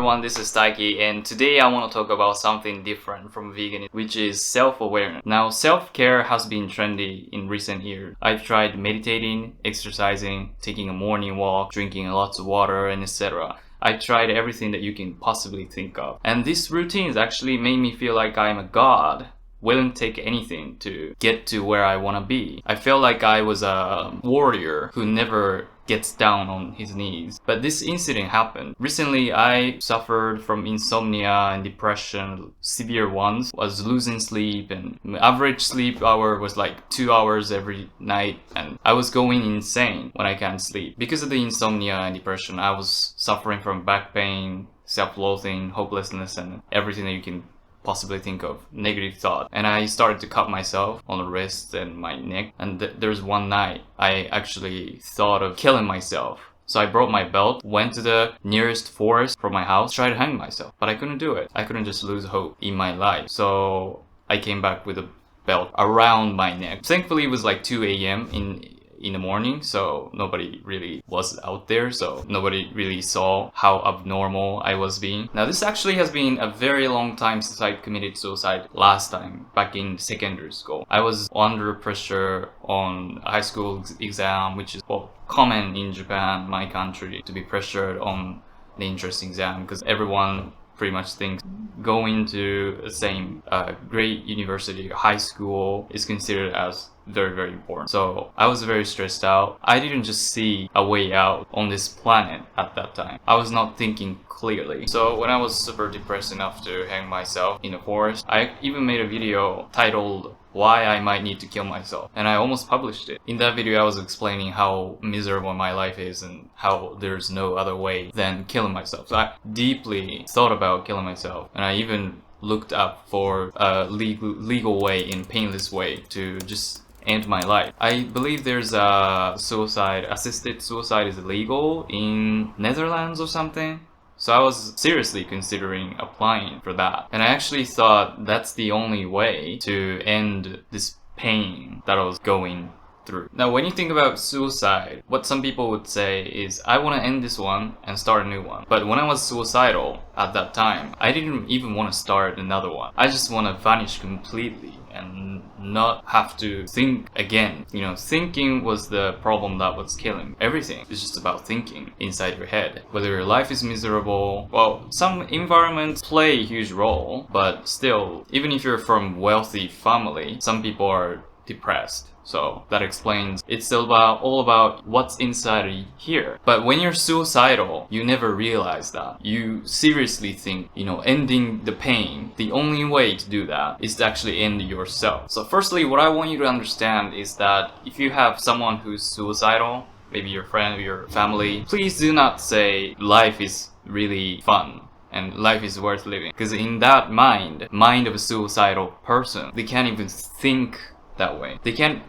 everyone, this is Taiki, and today I want to talk about something different from vegan, which is self-awareness. Now, self-care has been trendy in recent years. I've tried meditating, exercising, taking a morning walk, drinking lots of water, and etc. I tried everything that you can possibly think of. And these routines actually made me feel like I'm a god, willing to take anything to get to where I want to be. I felt like I was a warrior who never gets down on his knees. But this incident happened. Recently, I suffered from insomnia and depression, severe ones. I was losing sleep, and my average sleep hour was like 2 hours every night, and I was going insane when I can't sleep. Because of the insomnia and depression, I was suffering from back pain, self-loathing, hopelessness, and everything that you can possibly think of, negative thought. And I started to cut myself on the wrist and my neck. And there's one night I actually thought of killing myself. So I brought my belt, went to the nearest forest from my house, tried to hang myself, but I couldn't do it. I couldn't just lose hope in my life. So I came back with a belt around my neck. Thankfully, it was like 2 a.m. in the morning, so nobody really was out there, so nobody really saw how abnormal I was being. Now, this actually has been a very long time since I committed suicide last time, back in secondary school. I was under pressure on a high school exam, which is common in Japan, my country, to be pressured on the entrance exam, because everyone pretty much thinks going to the same great university, high school, is considered as very, very important. So I was very stressed out. I didn't just see a way out on this planet at that time. I was not thinking clearly. So when I was super depressed enough to hang myself in the forest, I even made a video titled Why I Might Need to Kill Myself, and I almost published it. In that video, I was explaining how miserable my life is and how there's no other way than killing myself. So I deeply thought about killing myself, and I even looked up for a legal way, in painless way, to just end my life. I believe there's a assisted suicide is illegal in Netherlands or something. So I was seriously considering applying for that. And I actually thought that's the only way to end this pain that I was going through. Now, when you think about suicide, what some people would say is, I want to end this one and start a new one. But when I was suicidal at that time, I didn't even want to start another one. I just want to vanish completely and not have to think again. You know, thinking was the problem that was killing everything. It's just about thinking inside your head. Whether your life is miserable, well, some environments play a huge role, but still, even if you're from wealthy family, some people are depressed. So that explains it's all about what's inside here. But when you're suicidal, you never realize that. You seriously think, ending the pain, the only way to do that is to actually end yourself. So firstly, what I want you to understand is that if you have someone who's suicidal, maybe your friend or your family, please do not say life is really fun and life is worth living. Because in that mind of a suicidal person, they can't even think that way.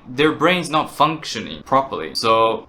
Their brain's not functioning properly. So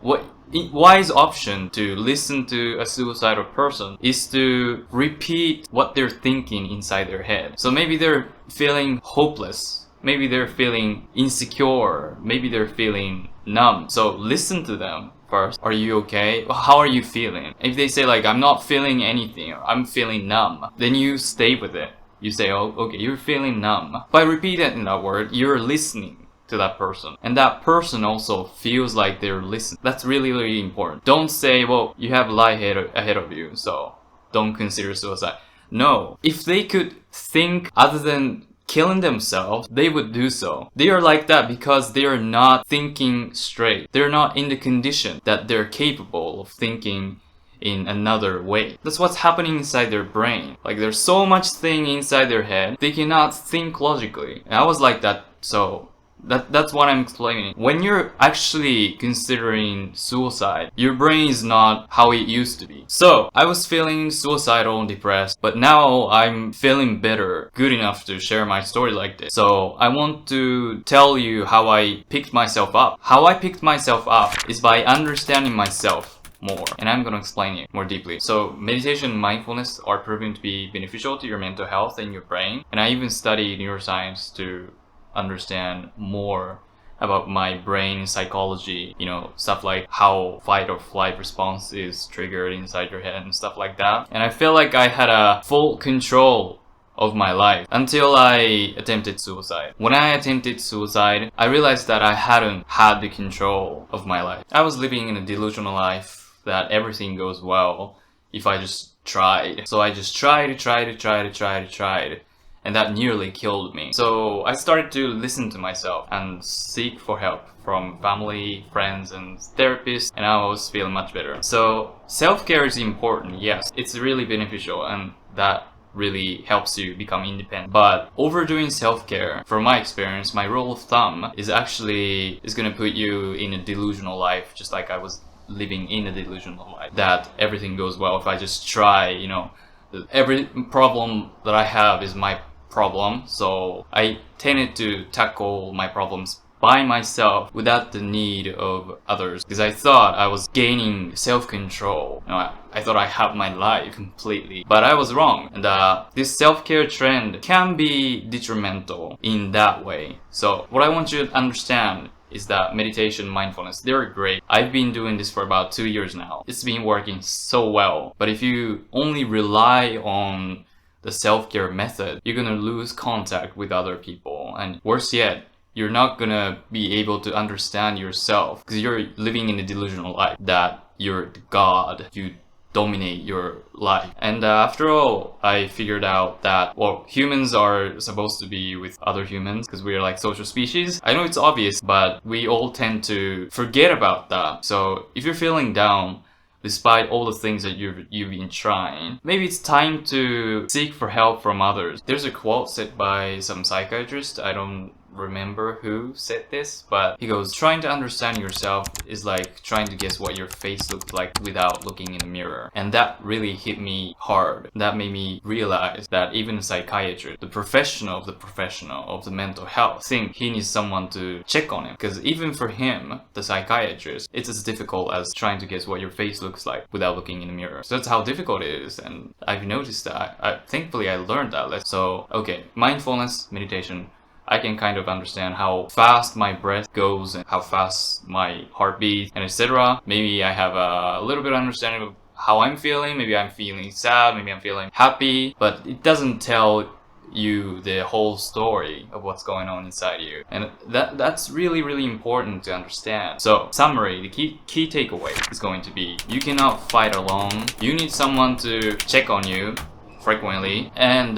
wise option to listen to a suicidal person is to repeat what they're thinking inside their head. So maybe they're feeling hopeless, maybe they're feeling insecure, maybe they're feeling numb. So listen to them first. Are you okay? How are you feeling? If they say like, I'm not feeling anything, or I'm feeling numb, then you stay with it. You say, oh, okay, you're feeling numb. By repeating that word, you're listening to that person, and that person also feels like they're listening. That's really, really important. Don't say, well, you have life ahead of you, so don't consider suicide. No, if they could think other than killing themselves, they would do so. They are like that because they are not thinking straight. They're not in the condition that they're capable of thinking in another way. That's what's happening inside their brain. Like, there's so much thing inside their head, they cannot think logically. And I was like that, so that's what I'm explaining. When you're actually considering suicide, your brain is not how it used to be. So I was feeling suicidal and depressed, but now I'm feeling better, good enough to share my story like this. So I want to tell you how I picked myself up. How I picked myself up is by understanding myself more, and I'm gonna explain it more deeply. So meditation and mindfulness are proven to be beneficial to your mental health and your brain, and I even studied neuroscience to understand more about my brain psychology, stuff like how fight or flight response is triggered inside your head and stuff like that. And I feel like I had a full control of my life until I attempted suicide. When I attempted suicide, I realized that I hadn't had the control of my life. I was living in a delusional life that everything goes well if I just tried. So I just tried, and that nearly killed me. So I started to listen to myself and seek for help from family, friends, and therapists, and I was feeling much better. So self-care is important, yes. It's really beneficial, and that really helps you become independent. But overdoing self-care, from my experience, my rule of thumb is gonna put you in a delusional life, just like I was living in a delusional life, that everything goes well if I just try. Every problem that I have is my problem, so I tended to tackle my problems by myself without the need of others, because I thought I was gaining self-control. I thought I had my life completely, but I was wrong. And this self-care trend can be detrimental in that way. So what I want you to understand is that meditation, mindfulness, they're great. I've been doing this for about 2 years now. It's been working so well. But if you only rely on the self-care method, you're gonna lose contact with other people. And worse yet, you're not gonna be able to understand yourself, because you're living in a delusional life that you're the god, you dominate your life. And after all, I figured out that, well, humans are supposed to be with other humans because we're like social species. I know it's obvious, but we all tend to forget about that. So if you're feeling down, despite all the things that you've been trying, maybe it's time to seek for help from others. There's a quote said by some psychiatrist, I don't remember who said this, but he goes, trying to understand yourself is like trying to guess what your face looks like without looking in a mirror. And that really hit me hard. That made me realize that even a psychiatrist, the professional of the mental health, think he needs someone to check on him, because even for him, the psychiatrist, it's as difficult as trying to guess what your face looks like without looking in a mirror. So that's how difficult it is, and I've noticed that. Thankfully I learned that lesson. So okay, mindfulness, meditation, I can kind of understand how fast my breath goes and how fast my heart beats and etc. Maybe I have a little bit of understanding of how I'm feeling. Maybe I'm feeling sad, maybe I'm feeling happy, but it doesn't tell you the whole story of what's going on inside you. And that's really, really important to understand. So summary, the key takeaway is going to be, you cannot fight alone. You need someone to check on you frequently, and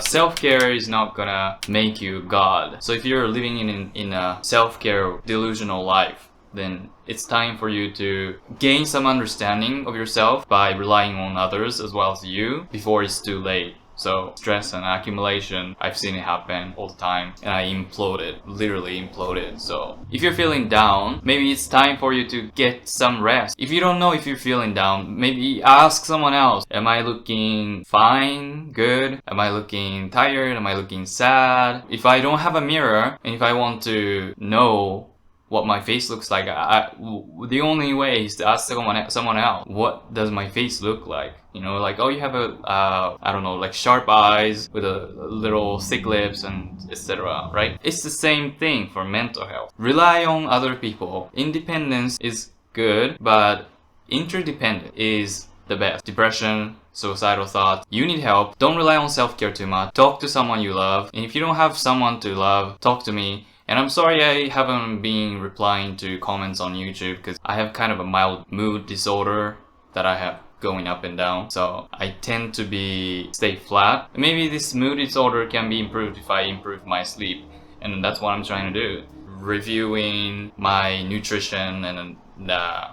self-care is not gonna make you God. So if you're living in a self-care delusional life, then it's time for you to gain some understanding of yourself by relying on others as well as you before it's too late. So stress and accumulation, I've seen it happen all the time, and I imploded, literally imploded. So if you're feeling down, maybe it's time for you to get some rest. If you don't know if you're feeling down, maybe ask someone else. Am I looking fine? Good? Am I looking tired? Am I looking sad? If I don't have a mirror, and if I want to know what my face looks like, the only way is to ask someone else, what does my face look like? Like, oh, you have I don't know, like sharp eyes with a little thick lips and etc., right? It's the same thing for mental health. Rely on other people. Independence is good, but interdependence is the best. Depression, suicidal thoughts, you need help. Don't rely on self-care too much. Talk to someone you love. And if you don't have someone to love, talk to me. And I'm sorry I haven't been replying to comments on YouTube, because I have kind of a mild mood disorder that I have going up and down. So I tend to stay flat. Maybe this mood disorder can be improved if I improve my sleep. And that's what I'm trying to do. Reviewing my nutrition and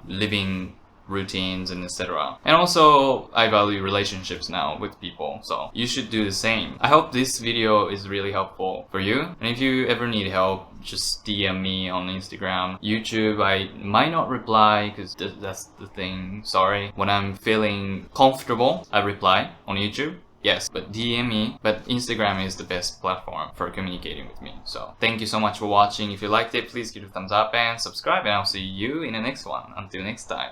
living routines and etc. And also I value relationships now with people, so you should do the same. I hope this video is really helpful for you, and if you ever need help, just DM me on Instagram. YouTube, I might not reply because that's the thing, sorry. When I'm feeling comfortable, I reply on YouTube. Yes, but DM me. But Instagram is the best platform for communicating with me. So thank you so much for watching. If you liked it, please give it a thumbs up and subscribe, and I'll see you in the next one. Until next time.